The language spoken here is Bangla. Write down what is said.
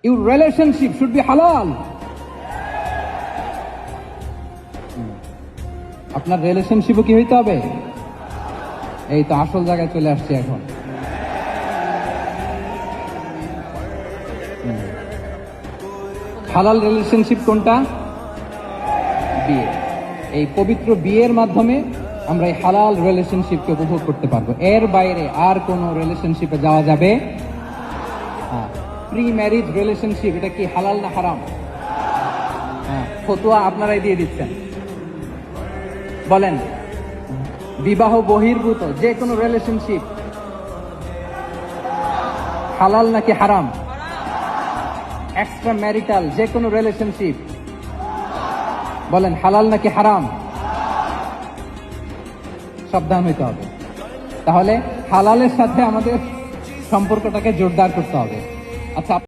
Your relationship should be halal. আপনার রিলেশনশিপও কি হইতে হবে? এই তো আসল জায়গায় চলে আসছে এখন। হালাল রিলেশনশিপ কোনটা? বিয়ে। এই পবিত্র বিয়ের মাধ্যমে আমরা এই হালাল রিলেশনশিপকে উপভোগ করতে পারবো। এর বাইরে আর কোনো রিলেশনশিপে যাওয়া যাবে? প্রি ম্যারিজ রিলেশনশিপ এটা কি হালাল না হারাম? ফতোয়া আপনারাই দিয়ে দিচ্ছেন, বলেন বিবাহ বহির্ভূত যে কোনো রিলেশনশিপ হালাল নাকি হারাম? এক্সট্রা ম্যারিটাল যে কোনো রিলেশনশিপ বলেন হালাল নাকি হারাম? সাবধান হইতে হবে। তাহলে হালালের সাথে আমাদের সম্পর্কটাকে জোরদার করতে হবে। আচ্ছা।